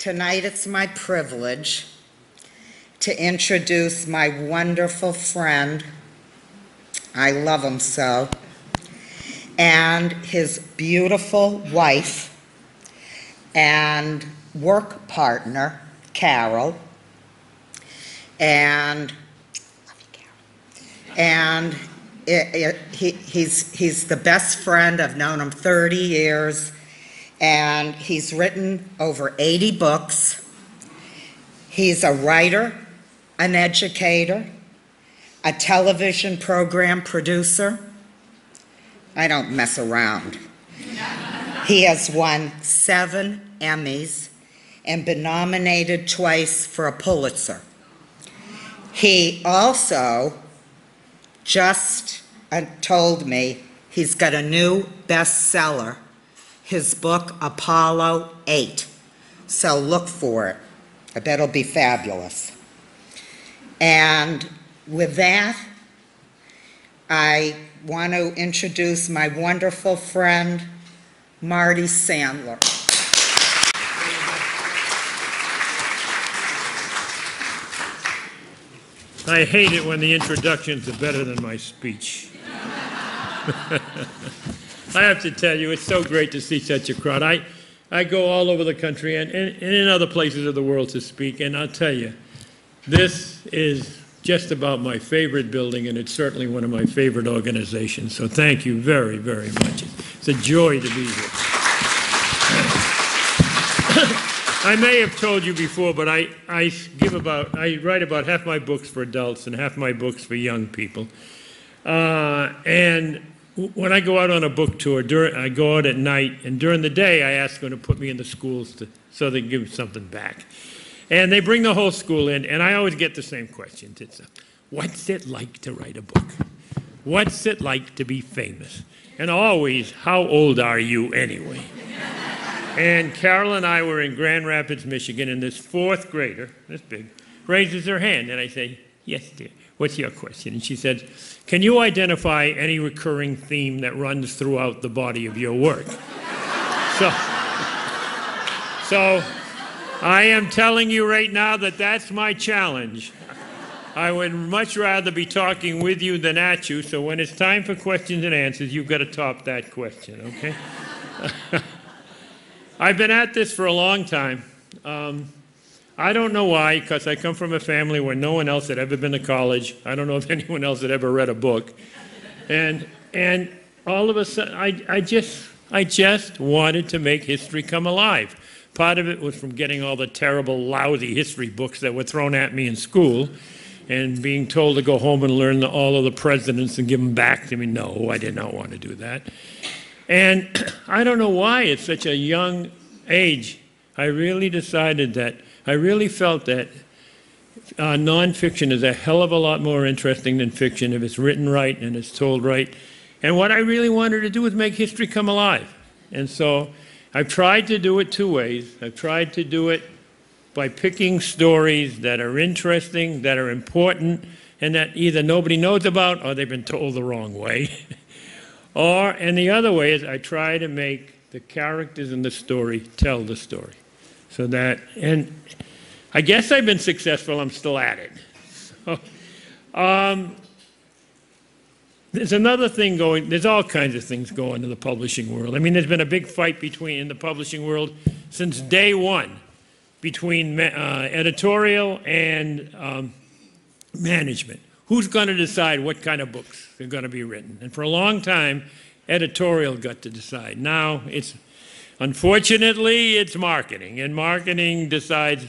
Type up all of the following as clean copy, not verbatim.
Tonight it's my privilege to introduce my wonderful friend, I love him so, and his beautiful wife and work partner, Carol, and he's the best friend. I've known him 30 years, and he's written over 80 books. He's a writer, an educator, a television program producer. I don't mess around. He has won 7 Emmys and been nominated twice for a Pulitzer. He also just told me he's got a new bestseller, his book Apollo 8. So look for it. I bet it'll be fabulous. And with that, I want to introduce my wonderful friend, Marty Sandler. I hate it when the introductions are better than my speech. I have to tell you, it's so great to see such a crowd. I go all over the country and in other places of the world to speak, and I'll tell you, this is just about my favorite building, and it's certainly one of my favorite organizations. So thank you very, very much. It's a joy to be here. I may have told you before, but I write about half my books for adults and half my books for young people. And when I go out on a book tour, I go out at night, and during the day I ask them to put me in the schools so they can give something back. And they bring the whole school in, and I always get the same question. It's, what's it like to write a book? What's it like to be famous? And always, how old are you anyway? And Carol and I were in Grand Rapids, Michigan, and this 4th grader, this big, raises her hand, and I say, yes, dear, what's your question? And she said, can you identify any recurring theme that runs throughout the body of your work? So I am telling you right now that that's my challenge. I would much rather be talking with you than at you, so when it's time for questions and answers, you've got to top that question, okay? I've been at this for a long time. I don't know why, because I come from a family where no one else had ever been to college. I don't know if anyone else had ever read a book. And all of a sudden, I just wanted to make history come alive. Part of it was from getting all the terrible, lousy history books that were thrown at me in school and being told to go home and learn all of the presidents and give them back to me. No, I did not want to do that. And I don't know why at such a young age, I really decided that, I really felt that nonfiction is a hell of a lot more interesting than fiction if it's written right and it's told right. And what I really wanted to do was make history come alive. And so I've tried to do it 2 ways. I've tried to do it by picking stories that are interesting, that are important, and that either nobody knows about or they've been told the wrong way. And the other way is I try to make the characters in the story tell the story. So that, and I guess I've been successful, I'm still at it. So, there's another thing going, there's all kinds of things going in the publishing world. I mean, there's been a big fight in the publishing world since day one between editorial and management. Who's going to decide what kind of books are going to be written? And for a long time, editorial got to decide. Now, unfortunately, it's marketing, and marketing decides.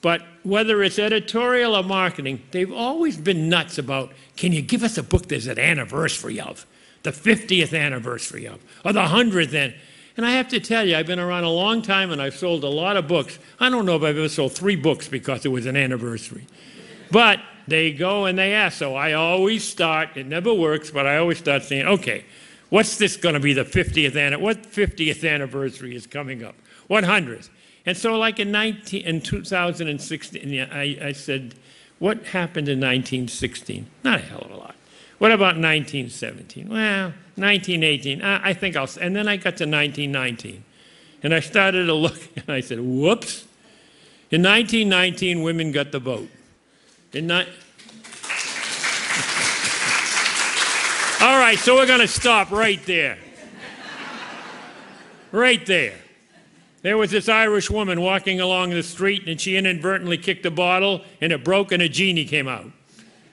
But whether it's editorial or marketing, they've always been nuts about, can you give us a book there's an anniversary of, the 50th anniversary of, or the 100th? And I have to tell you, I've been around a long time, and I've sold a lot of books. I don't know if I've ever sold 3 books because it was an anniversary. But they go and they ask. So I always start, it never works, but I always start saying, okay, what's this going to be the 50th anniversary? What 50th anniversary is coming up? What 100th? And so like in 2016, I said, what happened in 1916? Not a hell of a lot. What about 1917? Well, 1918, I think and then I got to 1919. And I started to look, and I said, whoops, In 1919, women got the vote. All right, so we're going to stop right there. Right there. There was this Irish woman walking along the street, and she inadvertently kicked a bottle, and it broke, and a genie came out.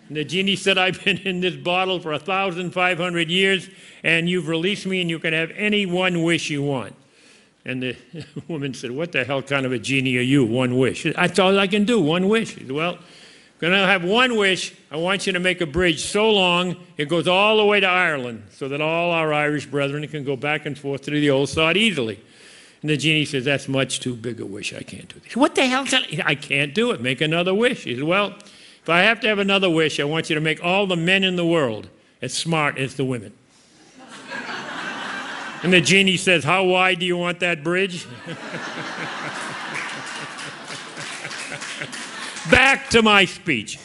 And the genie said, I've been in this bottle for 1,500 years, and you've released me, and you can have any one wish you want. And the woman said, what the hell kind of a genie are you? One wish. That's all I can do, one wish. He said, well, I'm going to have one wish. I want you to make a bridge so long it goes all the way to Ireland so that all our Irish brethren can go back and forth to the old sod easily. And the genie says, that's much too big a wish. I can't do this. What the hell? I can't do it. Make another wish. He said, well, if I have to have another wish, I want you to make all the men in the world as smart as the women. And the genie says, how wide do you want that bridge? Back to my speech.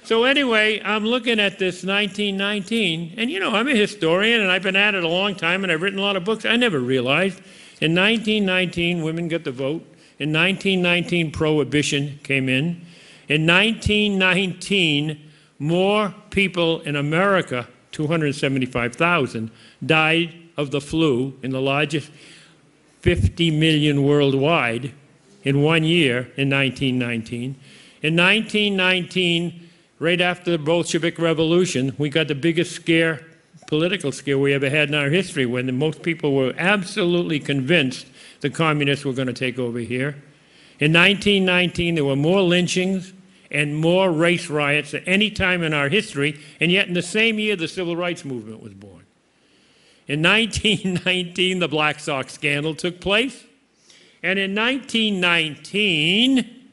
So anyway, I'm looking at this 1919, and you know, I'm a historian, and I've been at it a long time, and I've written a lot of books. I never realized in 1919, women got the vote. In 1919, Prohibition came in. In 1919, more people in America, 275,000, died of the flu in the largest 50 million worldwide in 1 year in 1919. In 1919, right after the Bolshevik Revolution, we got the biggest scare, political scare we ever had in our history, when most people were absolutely convinced the communists were going to take over here. In 1919, there were more lynchings and more race riots than any time in our history, and yet in the same year, the Civil Rights Movement was born. In 1919, the Black Sox scandal took place, and in 1919,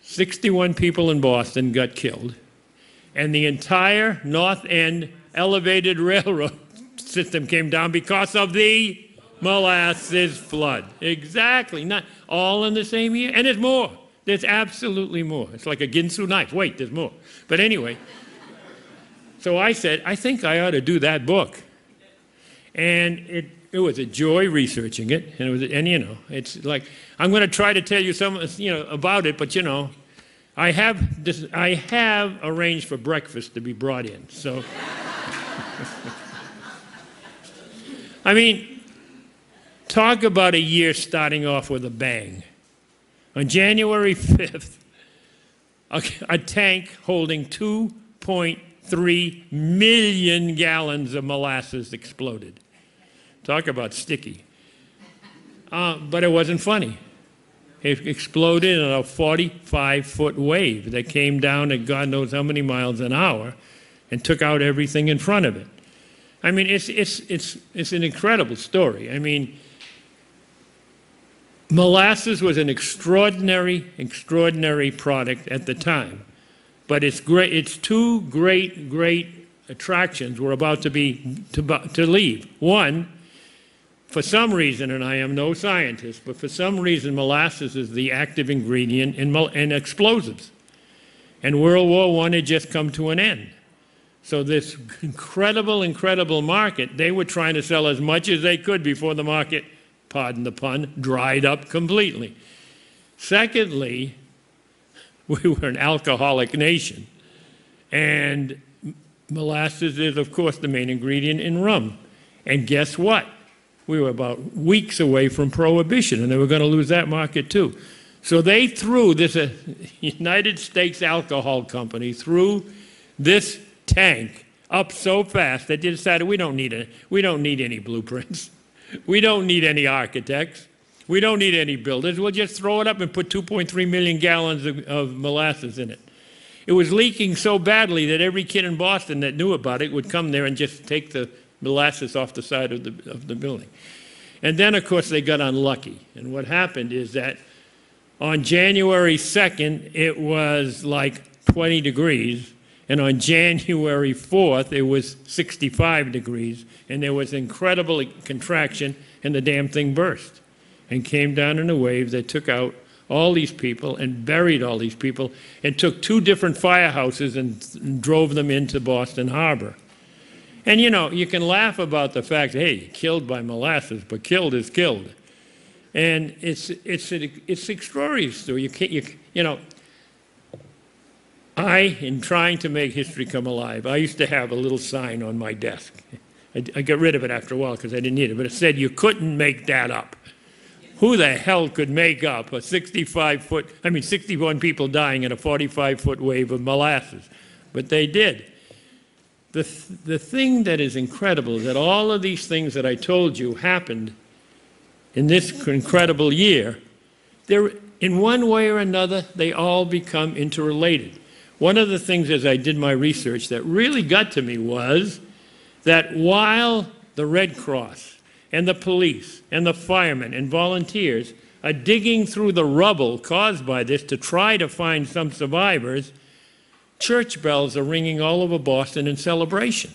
61 people in Boston got killed, and the entire North End elevated railroad system came down because of the molasses flood. Exactly, not all in the same year, and there's more. There's absolutely more. It's like a Ginsu knife. Wait, there's more. But anyway, so I said, I think I ought to do that book. And it was a joy researching it. And you know, it's like, I'm going to try to tell you some, you know, about it, but you know, I have arranged for breakfast to be brought in. So, I mean, talk about a year starting off with a bang. On January 5th, a tank holding 2.3 million gallons of molasses exploded. Talk about sticky. But it wasn't funny. It exploded in a 45-foot wave that came down at God knows how many miles an hour and took out everything in front of it. I mean, it's an incredible story. I mean, molasses was an extraordinary product at the time. But its two great attractions were about to leave. One, for some reason, and I am no scientist, but for some reason molasses is the active ingredient in explosives. And World War I had just come to an end. So this incredible market, they were trying to sell as much as they could before the market, pardon the pun, dried up completely. Secondly, we were an alcoholic nation. And molasses is, of course, the main ingredient in rum. And guess what? We were about weeks away from Prohibition, and they were going to lose that market too. So they threw this, United States Alcohol Company threw this tank up so fast that they decided we don't need any blueprints. We don't need any architects. We don't need any builders. We'll just throw it up and put 2.3 million gallons of molasses in it. It was leaking so badly that every kid in Boston that knew about it would come there and just take the molasses off the side of the building. And then, of course, they got unlucky. And what happened is that on January 2nd, it was like 20 degrees. And on January 4th, it was 65 degrees. And there was incredible contraction, and the damn thing burst and came down in a wave that took out all these people and buried all these people and took two different firehouses and drove them into Boston Harbor. And you know, you can laugh about the fact, hey, killed by molasses, but killed is killed. And it's an extraordinary story. You know, in trying to make history come alive, I used to have a little sign on my desk. I got rid of it after a while because I didn't need it, but it said, "You couldn't make that up." Who the hell could make up a 61 people dying in a 45-foot wave of molasses? But they did. The thing that is incredible is that all of these things that I told you happened in this incredible year. They're, in one way or another, they all become interrelated. One of the things as I did my research that really got to me was that while the Red Cross and the police and the firemen and volunteers are digging through the rubble caused by this to try to find some survivors, church bells are ringing all over Boston in celebration.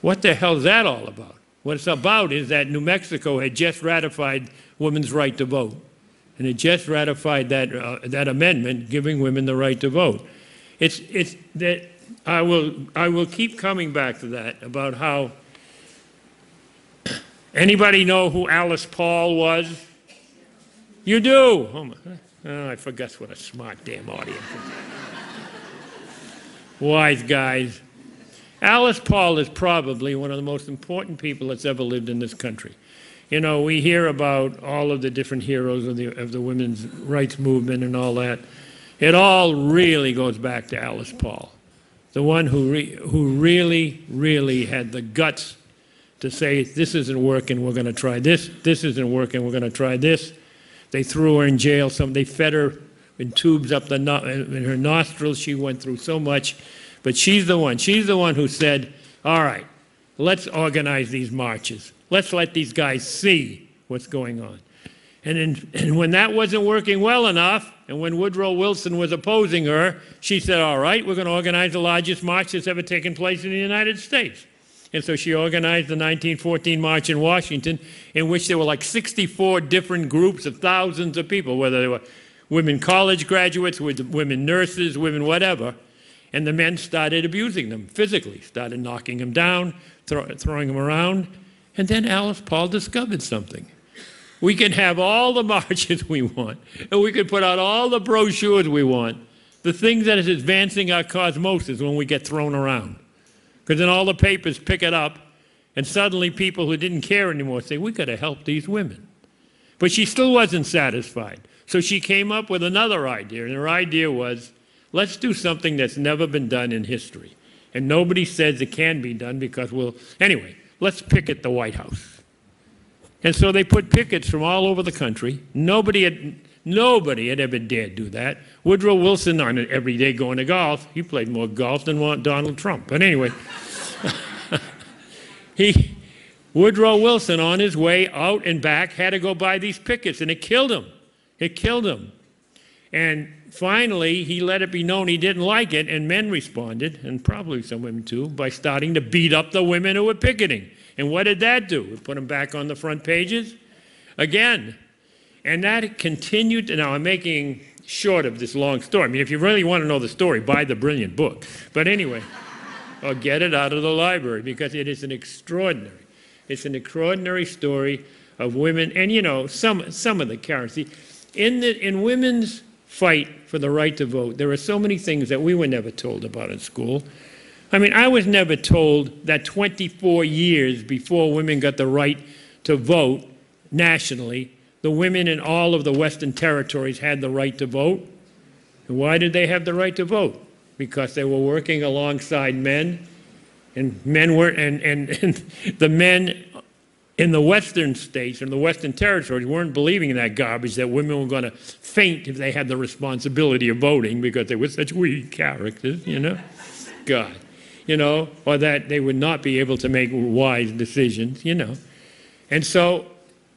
What the hell is that all about? What it's about is that New Mexico had just ratified women's right to vote. And it just ratified that amendment giving women the right to vote. It's that I will keep coming back to that about how anybody know who Alice Paul was? You do. Oh, I forgot what a smart damn audience is. Wise guys. Alice Paul is probably one of the most important people that's ever lived in this country. You know, we hear about all of the different heroes of the women's rights movement and all that. It all really goes back to Alice Paul, the one who really had the guts to say, this isn't working, we're going to try this. This isn't working, we're going to try this. They threw her in jail. They fed her in tubes up in her nostrils. She went through so much. But she's the one who said, all right, let's organize these marches. Let's let these guys see what's going on. And when that wasn't working well enough, and when Woodrow Wilson was opposing her, she said, all right, we're going to organize the largest march that's ever taken place in the United States. And so she organized the 1914 March in Washington, in which there were like 64 different groups of thousands of people, whether they were women college graduates, women nurses, women whatever. And the men started abusing them physically, started knocking them down, throwing them around. And then Alice Paul discovered something. We can have all the marches we want, and we can put out all the brochures we want. The thing that is advancing our cause most is when we get thrown around. Because then all the papers pick it up, and suddenly people who didn't care anymore say, we got to help these women. But she still wasn't satisfied. So she came up with another idea, and her idea was, let's do something that's never been done in history. And nobody says it can be done because anyway, let's picket the White House. And so they put pickets from all over the country. Nobody had ever dared do that. Woodrow Wilson, on it every day going to golf, he played more golf than Donald Trump. But anyway, Woodrow Wilson on his way out and back had to go by these pickets, and it killed him. It killed him. And finally, he let it be known he didn't like it, and men responded, and probably some women too, by starting to beat up the women who were picketing. And what did that do? It put them back on the front pages again. And that continued. Now, I'm making short of this long story. I mean, if you really want to know the story, buy the brilliant book. But anyway, or get it out of the library, because it is it's an extraordinary story of women. And, you know, some of the characters. In women's fight for the right to vote, there are so many things that we were never told about in school. I mean, I was never told that 24 years before women got the right to vote nationally, the women in all of the Western territories had the right to vote. And why did they have the right to vote? Because they were working alongside men, and the men in the Western states and the Western territories weren't believing in that garbage that women were going to faint if they had the responsibility of voting because they were such weak characters, you know? God. You know, or that they would not be able to make wise decisions, you know. And so,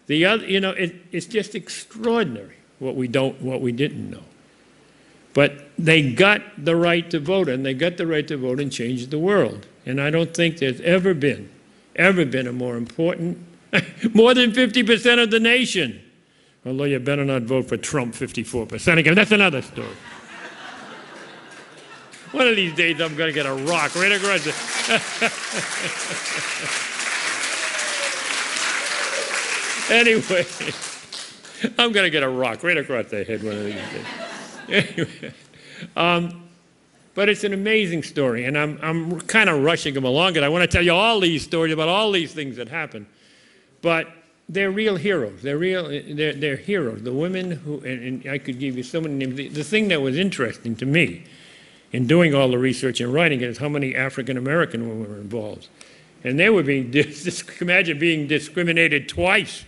it's just extraordinary what we didn't know. But they got the right to vote, and they got the right to vote and changed the world. And I don't think there's ever been a more important, more than 50% of the nation. Although you better not vote for Trump 54% again. That's another story. One of these days, I'm going to get a rock right across it. Anyway. I'm going to get a rock right across the head one of these days. Anyway, but it's an amazing story, and I'm kind of rushing them along, and I want to tell you all these stories about all these things that happen. But they're real heroes. They're heroes. The women who, and I could give you so many names. The thing that was interesting to me in doing all the research and writing it is how many African American women were involved. And they were being, imagine being discriminated twice.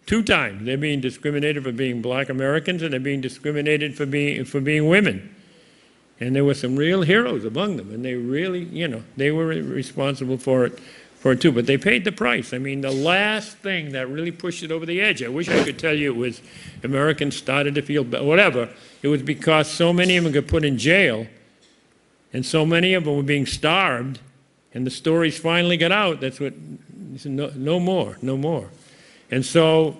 2 times. They're being discriminated for being black Americans, and they're being discriminated for being women. And there were some real heroes among them, and they really, you know, they were responsible for it too. But they paid the price. I mean, the last thing that really pushed it over the edge, I wish I could tell you it was Americans started to feel better, whatever. It was because so many of them got put in jail, and so many of them were being starved, and the stories finally got out. That's what, no more, no more. And so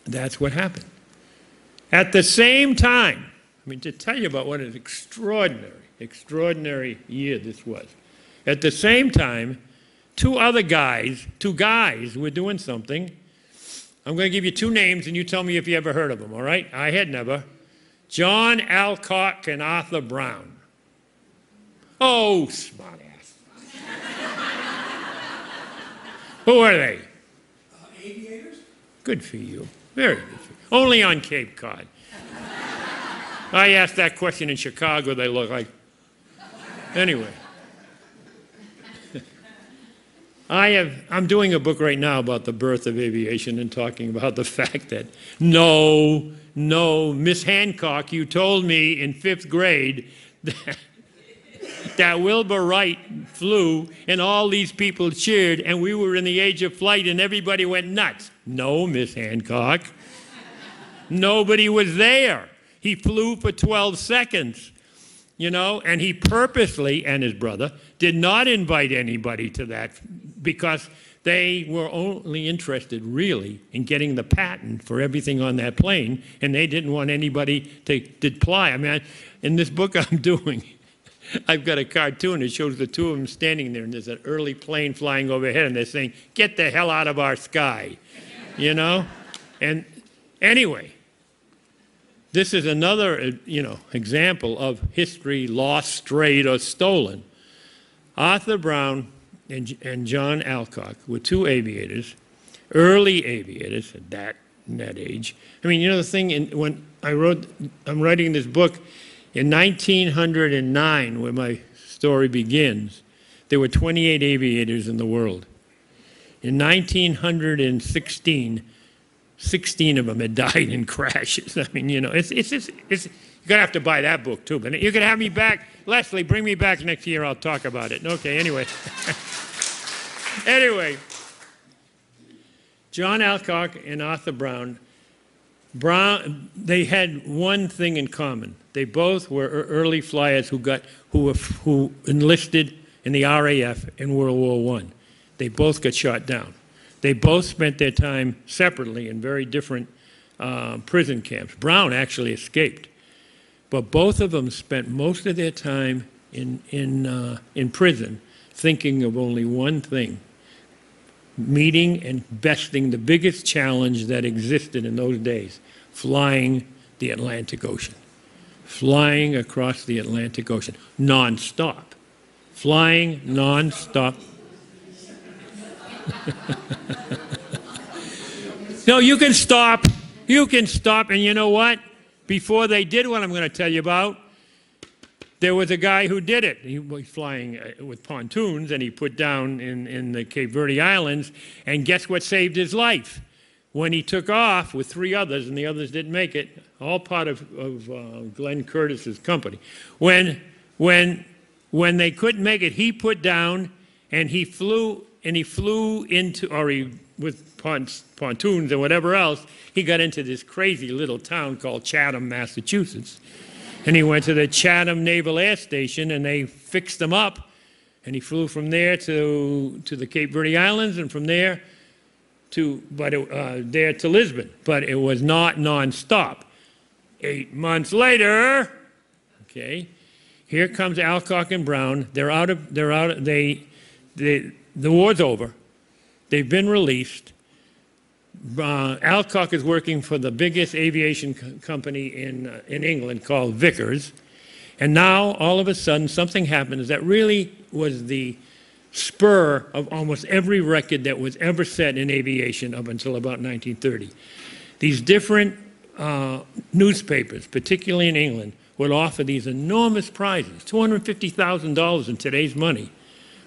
that's what happened. At the same time, I mean, to tell you about what an extraordinary year this was. At the same time, two guys were doing something. I'm going to give you 2 names, and you tell me if you ever heard of them, all right? I had never. John Alcock and Arthur Brown. Oh, smartass. Who are they? Aviators? Good for you. Very good for you. Only on Cape Cod. I asked that question in Chicago, they look like. Anyway. I'm doing a book right now about the birth of aviation and talking about the fact that no, Miss Hancock, you told me in 5th grade that Wilbur Wright flew and all these people cheered and we were in the age of flight and everybody went nuts. No, Miss Hancock. Nobody was there. He flew for 12 seconds, you know, and he purposely, and his brother, did not invite anybody to that because they were only interested really in getting the patent for everything on that plane, and they didn't want anybody to fly. I mean, in this book I'm doing, I've got a cartoon that shows the 2 of them standing there, and there's an early plane flying overhead, and they're saying, "Get the hell out of our sky," you know? And anyway, this is another, you know, example of history lost, strayed, or stolen. Arthur Brown and John Alcock were 2 aviators, early aviators in that age. I mean, you know the thing, when I'm writing this book, in 1909, where my story begins, there were 28 aviators in the world. In 1916, 16 of them had died in crashes. I mean, you know, you're going to have to buy that book too. But you can have me back. Leslie, bring me back next year. I'll talk about it. Okay, anyway. Anyway, John Alcock and Arthur Brown, they had one thing in common. They both were early flyers who enlisted in the RAF in World War I. They both got shot down. They both spent their time separately in very different prison camps. Brown actually escaped, but both of them spent most of their time in prison thinking of only one thing: meeting and besting the biggest challenge that existed in those days, flying the Atlantic Ocean. Flying across the Atlantic Ocean, non-stop. Flying non-stop. No, you can stop. You can stop. And you know what? Before they did what I'm going to tell you about, there was a guy who did it. He was flying with pontoons, and he put down in the Cape Verde Islands, and guess what saved his life? When he took off with 3 others, and the others didn't make it, all part of Glenn Curtis's company. When they couldn't make it, he put down, and he flew into, with pontoons and whatever else, he got into this crazy little town called Chatham, Massachusetts. And he went to the Chatham Naval Air Station, and they fixed him up, and he flew from there to the Cape Verde Islands, and from there to Lisbon. But it was not non-stop. 8 months later, okay, here comes Alcock and Brown. The war's over. They've been released. Alcock is working for the biggest aviation company in England called Vickers. And now, all of a sudden, something happens that really was the spur of almost every record that was ever set in aviation up until about 1930. These different newspapers, particularly in England, would offer these enormous prizes, $250,000 in today's money,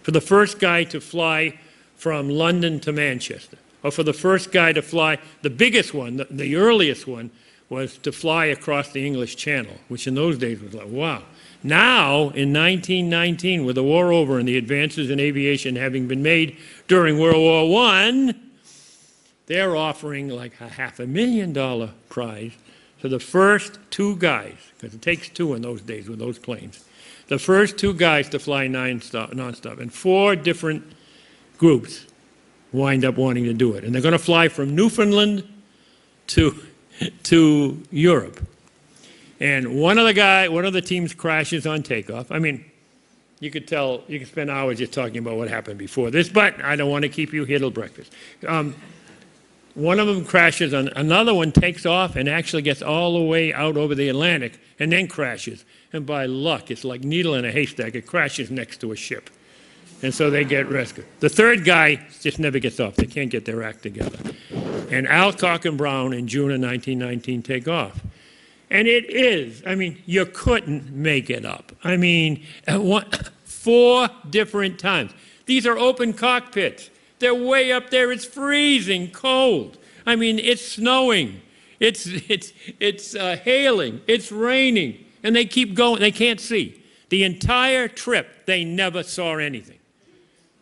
for the first guy to fly from London to Manchester, or for the first guy to fly, the biggest one, the earliest one, was to fly across the English Channel, which in those days was like, wow. Now, in 1919, with the war over and the advances in aviation having been made during World War I, they're offering like a $500,000 prize for the first two guys, because it takes two in those days with those planes, the first two guys to fly nonstop. And 4 different groups wind up wanting to do it. And they're going to fly from Newfoundland to Europe. And one of the teams crashes on takeoff. I mean, you could spend hours just talking about what happened before this, but I don't want to keep you here till breakfast. One of them crashes, another one takes off and actually gets all the way out over the Atlantic and then crashes. And by luck, it's like needle in a haystack, it crashes next to a ship. And so they get rescued. The third guy just never gets off. They can't get their act together. And Alcock and Brown in June of 1919 take off. And it is, I mean, you couldn't make it up. I mean, 4 different times. These are open cockpits. They're way up there. It's freezing cold. I mean, it's snowing. It's hailing. It's raining. And they keep going. They can't see. The entire trip, they never saw anything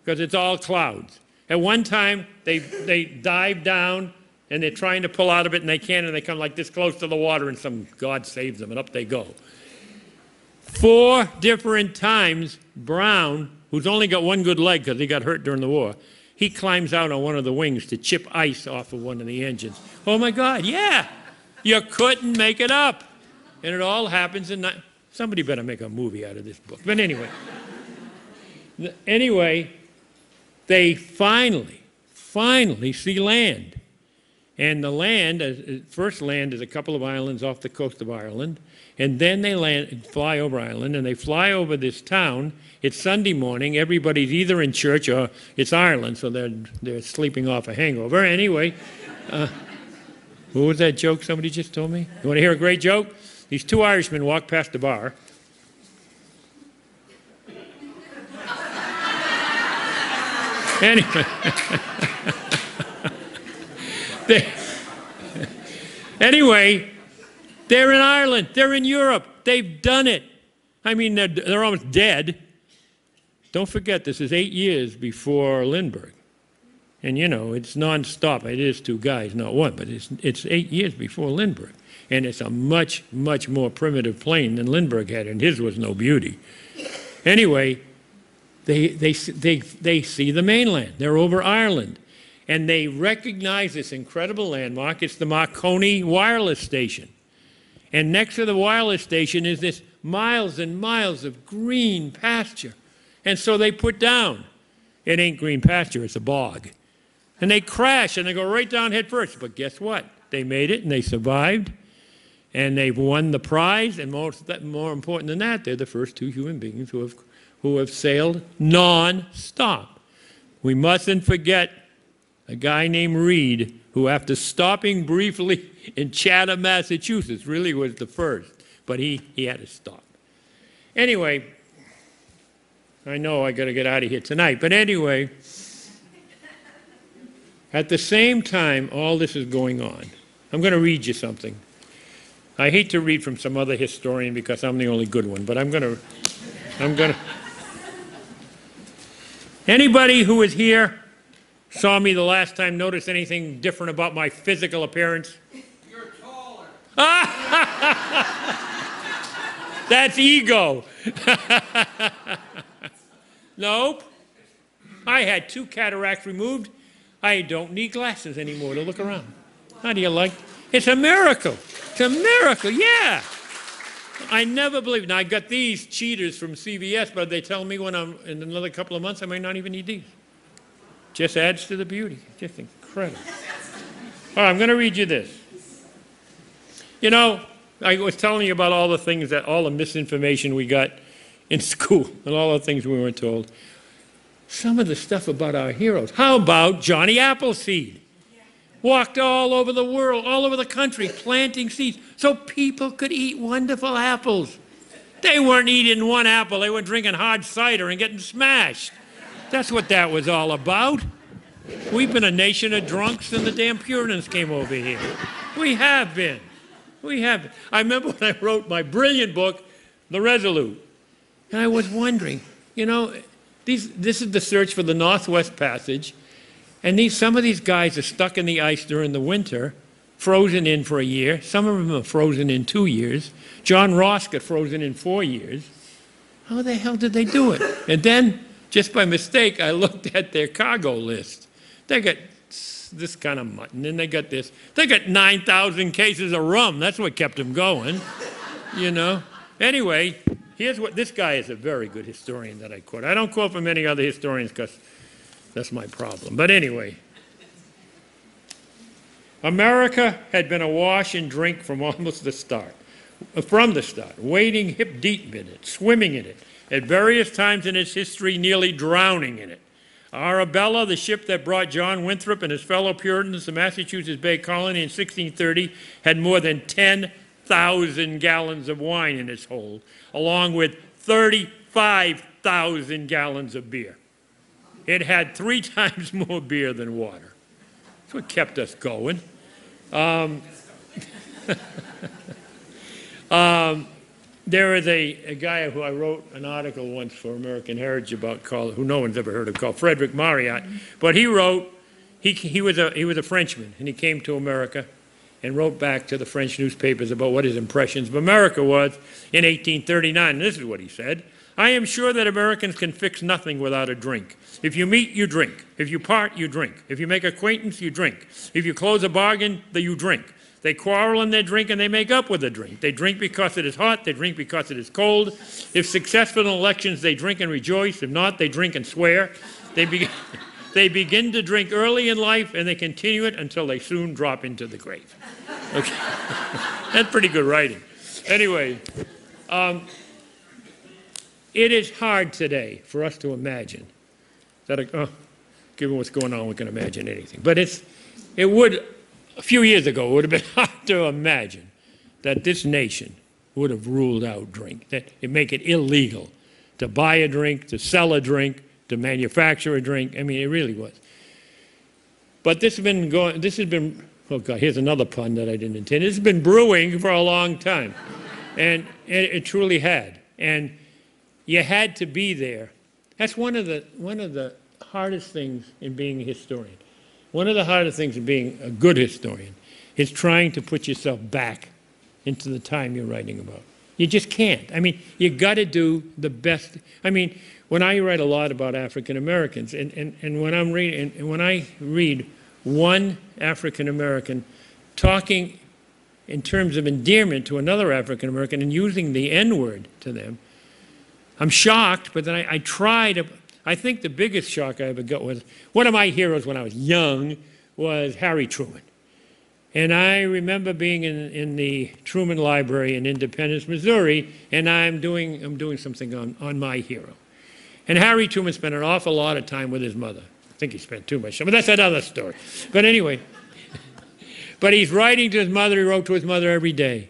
because it's all clouds. At one time, they dive down, and they're trying to pull out of it, and they can't, and they come like this close to the water, and some God saves them, and up they go. 4 different times, Brown, who's only got one good leg because he got hurt during the war, he climbs out on one of the wings to chip ice off of one of the engines. Oh, my God, yeah. You couldn't make it up. And it all happens in... Somebody better make a movie out of this book. But anyway. They finally see land. And the land, first land is a couple of islands off the coast of Ireland. And then they fly over Ireland, and they fly over this town. It's Sunday morning. Everybody's either in church or it's Ireland, so they're sleeping off a hangover. Anyway, what was that joke somebody just told me? You want to hear a great joke? These 2 Irishmen walk past a bar. Anyway, they're in Ireland. They're in Europe. They've done it. I mean, they're almost dead. Don't forget, this is 8 years before Lindbergh. And, you know, it's nonstop. It is 2 guys, not one, but it's 8 years before Lindbergh. And it's a much, much more primitive plane than Lindbergh had, and his was no beauty. Anyway, they see the mainland. They're over Ireland. And they recognize this incredible landmark. It's the Marconi wireless station. And next to the wireless station is this miles and miles of green pasture. And so they put down. It ain't green pasture, it's a bog. And they crash, and they go right down head first. But guess what? They made it, and they survived. And they've won the prize, and more important than that, they're the first 2 human beings who have sailed non-stop. We mustn't forget a guy named Reed, who after stopping briefly in Chatham, Massachusetts, really was the first, but he had to stop. Anyway, I know I got to get out of here tonight, but anyway, at the same time all this is going on, I'm going to read you something. I hate to read from some other historian because I'm the only good one, but I'm going to. Anybody who was here saw me the last time notice anything different about my physical appearance? You're taller. That's ego. Nope. I had 2 cataracts removed. I don't need glasses anymore to look around. How do you like? It's a miracle. It's a miracle, yeah. I never believed. Now, I got these cheaters from CVS, but they tell me when I'm in another couple of months, I may not even need these. Just adds to the beauty. Just incredible. All right, I'm going to read you this. You know, I was telling you about all the things all the misinformation we got in school and all the things we weren't told. Some of the stuff about our heroes. How about Johnny Appleseed? Walked all over the world, all over the country, planting seeds so people could eat wonderful apples. They weren't eating one apple, they were drinking hard cider and getting smashed. That's what that was all about. We've been a nation of drunks since the damn Puritans came over here. We have been. We have been. I remember when I wrote my brilliant book, The Resolute, and I was wondering, you know, this is the search for the Northwest Passage, and some of these guys are stuck in the ice during the winter, frozen in for a year. Some of them are frozen in 2 years. John Ross got frozen in 4 years. How the hell did they do it? And then, just by mistake, I looked at their cargo list. They got this kind of mutton, and they got this. They got 9,000 cases of rum. That's what kept them going, you know. Anyway, here's what, this guy is a very good historian that I quote. I don't quote from any other historians because that's my problem. But anyway, America had been awash in drink from almost the start. From the start, wading hip deep in it, swimming in it, at various times in its history nearly drowning in it. Arabella, the ship that brought John Winthrop and his fellow Puritans to Massachusetts Bay Colony in 1630, had more than 10,000 gallons of wine in its hold, along with 35,000 gallons of beer. It had 3 times more beer than water. That's what kept us going. There is a guy who I wrote an article once for American Heritage about, who no one's ever heard of, called Frederick Marryat. But he wrote, he was a Frenchman, and he came to America and wrote back to the French newspapers about what his impressions of America was in 1839. And this is what he said: "I am sure that Americans can fix nothing without a drink. If you meet, you drink. If you part, you drink. If you make acquaintance, you drink. If you close a bargain, you drink. They quarrel and they drink and they make up with a drink. They drink because it is hot. They drink because it is cold. If successful in elections, they drink and rejoice. If not, they drink and swear. They begin to drink early in life and they continue it until they soon drop into the grave." Okay. That's pretty good writing. Anyway, it is hard today for us to imagine that, given what's going on, we can imagine anything. But a few years ago, it would have been hard to imagine that this nation would have ruled out drink, that it'd make it illegal to buy a drink, to sell a drink, to manufacture a drink. I mean, it really was. But this has been, oh God, here's another pun that I didn't intend. This has been brewing for a long time. And it truly had. And you had to be there. That's one of the hardest things in being a historian. One of the hardest things in being a good historian is trying to put yourself back into the time you're writing about. You just can't. I mean, you got to do the best. I mean, when I write a lot about African Americans, and when I'm reading, and when I read one African American talking in terms of endearment to another African American and using the N-word to them, I'm shocked. But then I try to. I think the biggest shock I ever got was, one of my heroes when I was young was Harry Truman. And I remember being in the Truman Library in Independence, Missouri, and I'm doing something on my hero. And Harry Truman spent an awful lot of time with his mother. I think he spent too much time, but that's another story. But anyway, but he's writing to his mother. He wrote to his mother every day.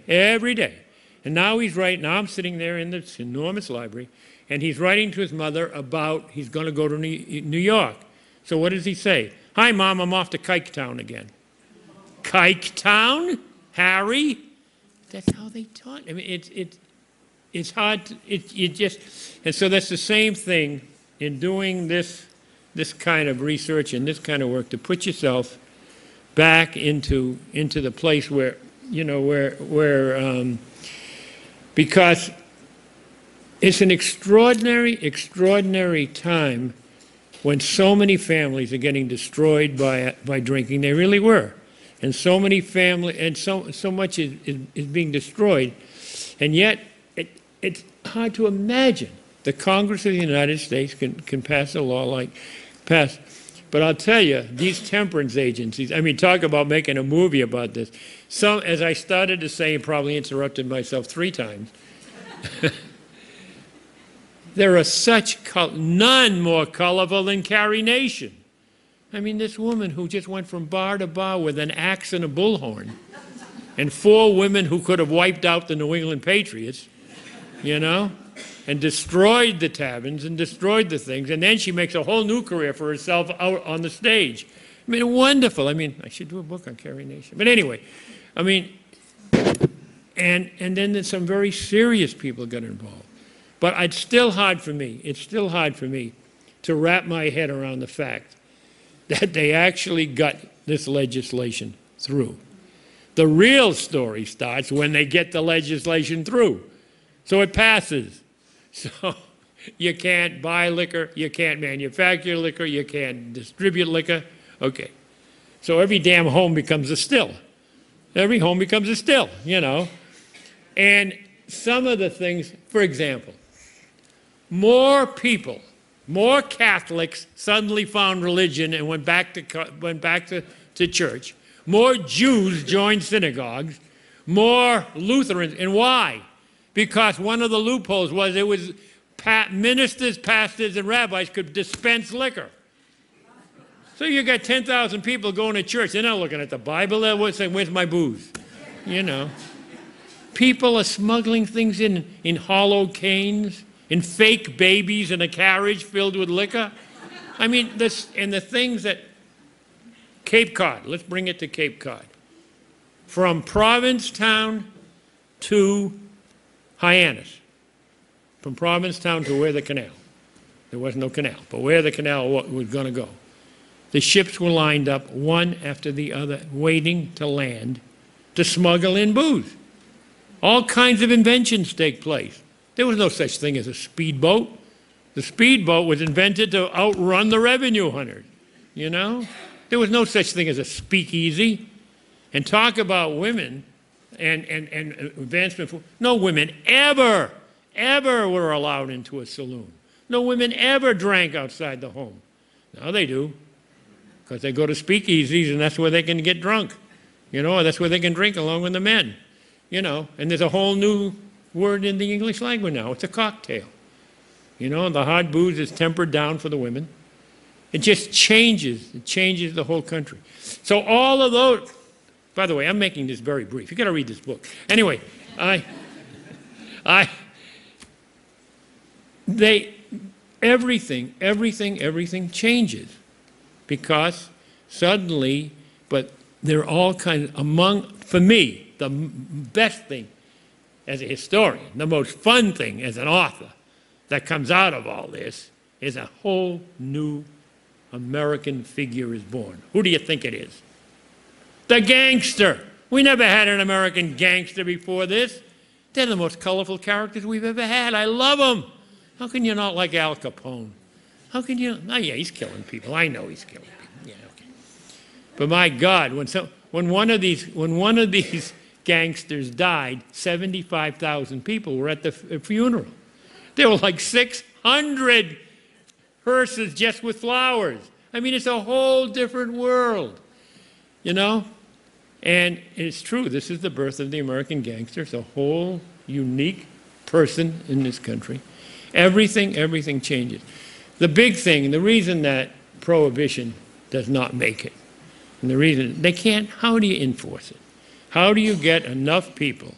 And now I'm sitting there in this enormous library, and he's writing to his mother about he's going to go to New York. So what does he say? "Hi, Mom, I'm off to Kiketown again." Kiketown? Harry? That's how they taught. I mean, it's hard to, and so that's the same thing in doing this kind of research and this kind of work, to put yourself back into the place where, because it's an extraordinary time when so many families are getting destroyed by drinking. They really were. And so many families, and so much is being destroyed. And yet, it's hard to imagine the Congress of the United States can pass a law like But I'll tell you, these temperance agencies, I mean, talk about making a movie about this. Some, as I started to say, and probably interrupted myself 3 times, there are such, none more colorful than Carrie Nation. I mean, this woman who just went from bar to bar with an axe and a bullhorn, and 4 women who could have wiped out the New England Patriots, you know, and destroyed the taverns and destroyed the things, and then she makes a whole new career for herself out on the stage. I mean, wonderful. I mean, I should do a book on Carrie Nation. But anyway, I mean, and then there's some very serious people got involved. But it's still hard for me to wrap my head around the fact that they actually got this legislation through. The real story starts when they get the legislation through. So it passes. So you can't buy liquor, you can't manufacture liquor, you can't distribute liquor. Okay. So every damn home becomes a still. Every home becomes a still, you know. And some of the things, for example, more people, more Catholics suddenly found religion and went back to church. More Jews joined synagogues. More Lutherans. And why? Because one of the loopholes was it was ministers, pastors, and rabbis could dispense liquor. So you got 10,000 people going to church. They're not looking at the Bible. They're saying, where's my booze? You know. People are smuggling things in hollow canes, in fake babies in a carriage filled with liquor. I mean, and the things that Cape Cod, let's bring it to Cape Cod. From Provincetown to Hyannis. From Provincetown to where the canal. There was no canal, but where the canal was going to go. The ships were lined up, one after the other, waiting to land to smuggle in booze. All kinds of inventions take place. There was no such thing as a speedboat. The speedboat was invented to outrun the revenue hunters, you know? There was no such thing as a speakeasy. And talk about women and advancement. No women ever were allowed into a saloon. No women ever drank outside the home. Now they do, because they go to speakeasies and that's where they can get drunk. You know, that's where they can drink along with the men. You know, and there's a whole new word in the English language now. It's a cocktail. You know, the hard booze is tempered down for the women. It just changes. It changes the whole country. So all of those, by the way, I'm making this very brief. You've got to read this book. Anyway, everything changes because suddenly, but there are all kinds, for me, the best thing as a historian, the most fun thing as an author that comes out of all this is a whole new American figure is born. Who do you think it is? The gangster. We never had an American gangster before this. They're the most colorful characters we've ever had. I love them. How can you not like Al Capone? How can you? Oh, yeah, he's killing people. I know he's killing people. Yeah, okay. But my God, when one of these gangsters died, 75,000 people were at the funeral. There were like 600 hearses just with flowers. I mean, it's a whole different world, you know? And it's true, this is the birth of the American gangster. It's a whole unique person in this country. Everything changes. The big thing, the reason that prohibition does not make it, and the reason they can't, how do you enforce it? How do you get enough people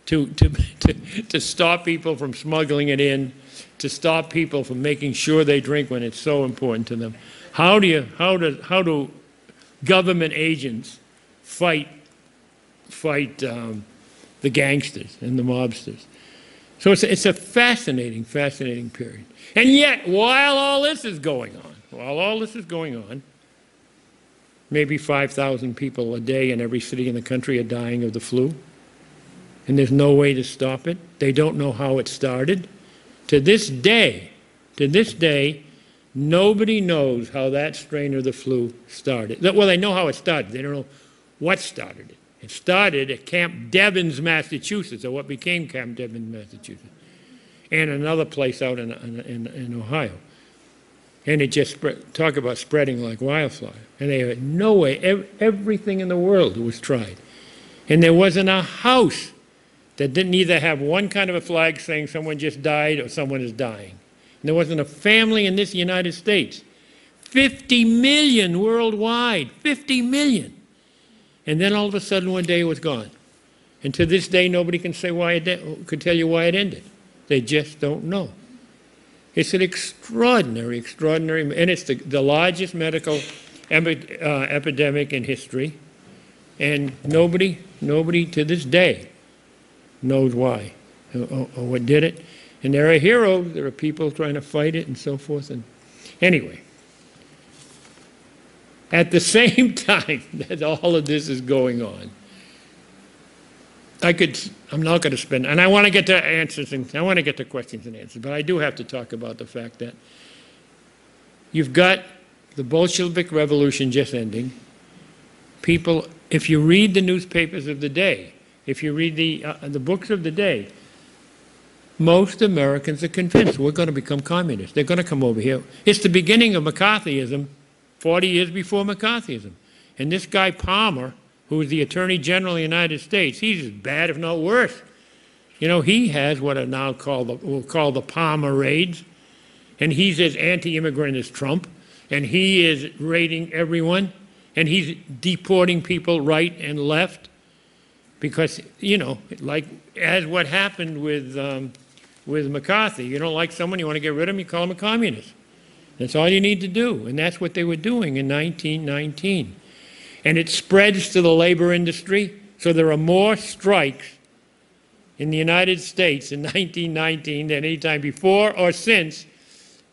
to stop people from smuggling it in, to stop people from making sure they drink when it's so important to them? How do government agents fight the gangsters and the mobsters? So it's a fascinating period. And yet, while all this is going on, maybe 5,000 people a day in every city in the country are dying of the flu. And there's no way to stop it. They don't know how it started. To this day, nobody knows how that strain of the flu started. Well, they know how it started. They don't know what started it. It started at Camp Devens, Massachusetts, or what became Camp Devens, Massachusetts, and another place out in Ohio. And it just talk about spreading like wildfire. And they had no way, everything in the world was tried. And there wasn't a house that didn't either have one kind of a flag saying someone just died or someone is dying. And there wasn't a family in this United States. 50 million worldwide, 50 million. And then all of a sudden one day it was gone. And to this day nobody can say why could tell you why it ended. They just don't know. It's an extraordinary, and it's the largest medical epidemic in history. And nobody to this day knows why or what did it. And there are heroes, there are people trying to fight it and so forth. And anyway, at the same time that all of this is going on, I'm not going to spend, and I want to get to answers, and I want to get to questions and answers, but I do have to talk about the fact that you've got the Bolshevik Revolution just ending. People, if you read the newspapers of the day, if you read the books of the day, most Americans are convinced we're going to become communists. They're going to come over here. It's the beginning of McCarthyism, 40 years before McCarthyism. And this guy Palmer, who is the Attorney General of the United States, he's as bad, if not worse. You know, he has what are now we'll call the Palmer raids, and he's as anti-immigrant as Trump, and he is raiding everyone, and he's deporting people right and left, because, you know, like as what happened with McCarthy, you don't like someone, you want to get rid of him, you call him a communist. That's all you need to do, and that's what they were doing in 1919. And it spreads to the labor industry, so there are more strikes in the United States in 1919 than any time before or since,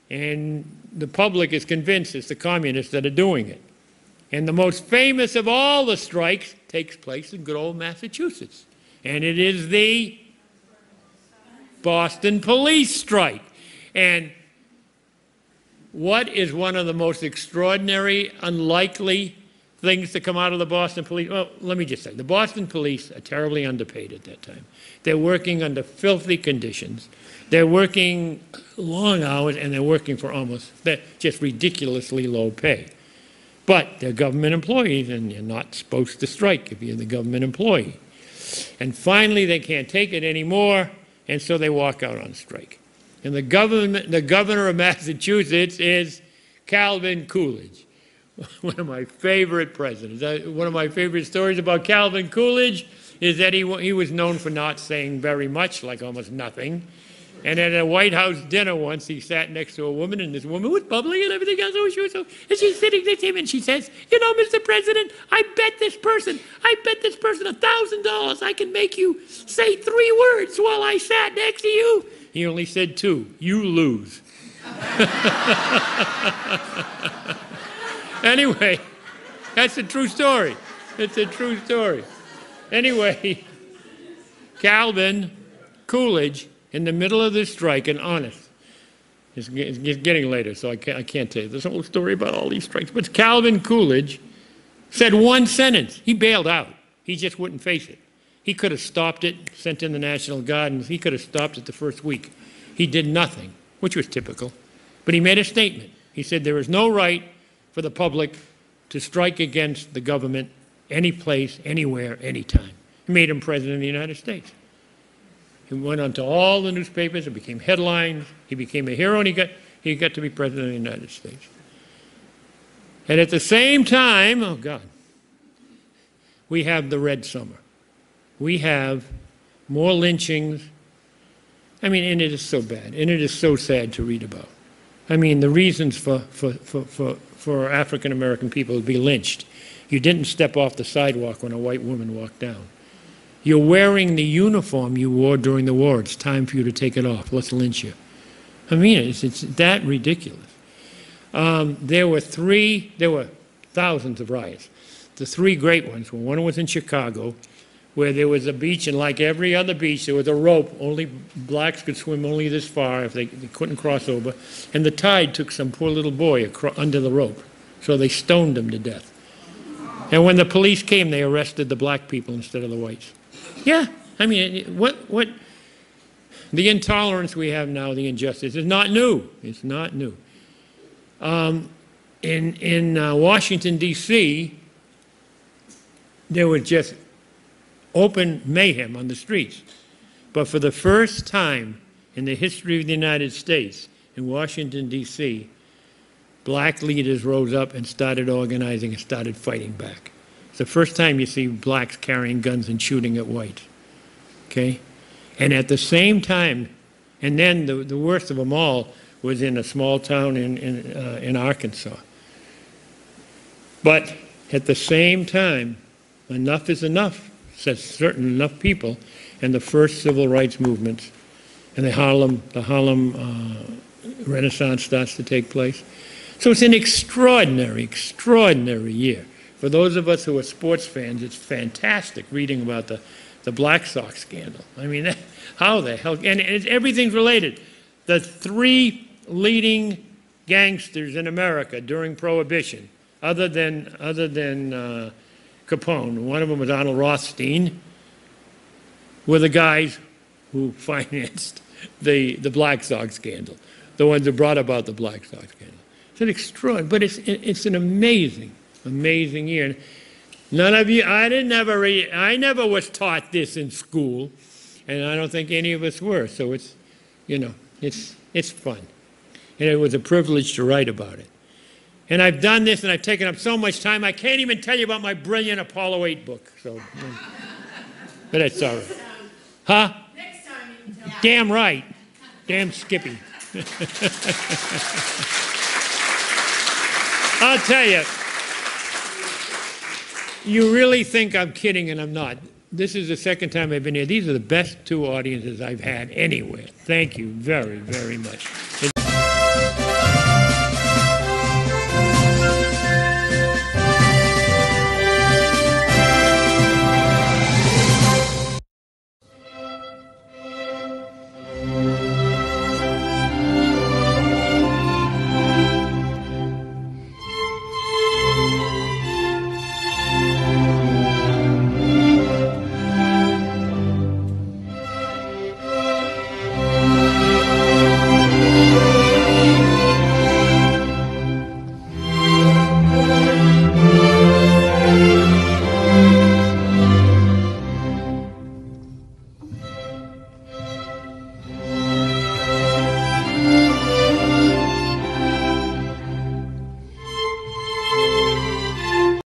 and the public is convinced it's the communists that are doing it. And the most famous of all the strikes takes place in good old Massachusetts, and it is the Boston police strike. And what is one of the most extraordinary, unlikely things to come out of the Boston police? Well, let me just say, the Boston police are terribly underpaid at that time. They're working under filthy conditions. They're working long hours, and they're working for just ridiculously low pay. But they're government employees, and you're not supposed to strike if you're the government employee. And finally, they can't take it anymore, and so they walk out on strike. And the governor of Massachusetts is Calvin Coolidge. One of my favorite presidents. One of my favorite stories about Calvin Coolidge is that he was known for not saying very much, like almost nothing. And at a White House dinner once, he sat next to a woman, and this woman was bubbly and everything else. And she's sitting next to him, and she says, "You know, Mr. President, I bet this person $1,000 I can make you say 3 words while I sat next to you." He only said 2. "You lose." Anyway, that's a true story. It's a true story. Anyway, Calvin Coolidge, in the middle of this strike, and honest, it's getting later, so I can't tell you. There's a whole story about all these strikes. But Calvin Coolidge said one sentence. He bailed out. He just wouldn't face it. He could have stopped it, sent in the National Guard, and he could have stopped it the first week. He did nothing, which was typical. But he made a statement. He said there is no right for the public to strike against the government any place, anywhere, anytime. He made him president of the United States. He went on to all the newspapers, it became headlines, he became a hero, and he got to be president of the United States. And at the same time, oh God, we have the Red Summer. We have more lynchings. I mean, and it is so bad, and it is so sad to read about. I mean, the reasons for African American people to be lynched. You didn't step off the sidewalk when a white woman walked down. You're wearing the uniform you wore during the war. It's time for you to take it off. Let's lynch you. I mean, it's that ridiculous. There were thousands of riots. The 3 great ones were, one was in Chicago, where there was a beach, and like every other beach, there was a rope. Only blacks could swim only this far if they couldn't cross over. And the tide took some poor little boy under the rope. So they stoned him to death. And when the police came, they arrested the black people instead of the whites. Yeah, I mean, what the intolerance we have now, the injustice, is not new. It's not new. In Washington, D.C., there was just open mayhem on the streets. But for the first time in the history of the United States, in Washington, D.C., black leaders rose up and started organizing and started fighting back. It's the first time you see blacks carrying guns and shooting at whites. Okay? And at the same time, and then the worst of them all was in a small town in Arkansas. But at the same time, enough is enough, says certain enough people, and the first civil rights movements and the Harlem Renaissance starts to take place. So it's an extraordinary, extraordinary year. For those of us who are sports fans, it's fantastic reading about the Black Sox scandal. I mean, how the hell, and everything's related. The three leading gangsters in America during Prohibition, other than Capone, one of them was Arnold Rothstein, were the guys who financed the Black Sox scandal, the ones who brought about the Black Sox scandal. It's an extraordinary, but it's an amazing, amazing year. None of you, I never was taught this in school, and I don't think any of us were. So it's, you know, it's fun, and it was a privilege to write about it. And I've done this, and I've taken up so much time, I can't even tell you about my brilliant Apollo 8 book. So, but that's all right. Huh? Next time you can tell. Damn right. Damn Skippy. I'll tell you, you really think I'm kidding, and I'm not. This is the second time I've been here. These are the best two audiences I've had anywhere. Thank you very, very much.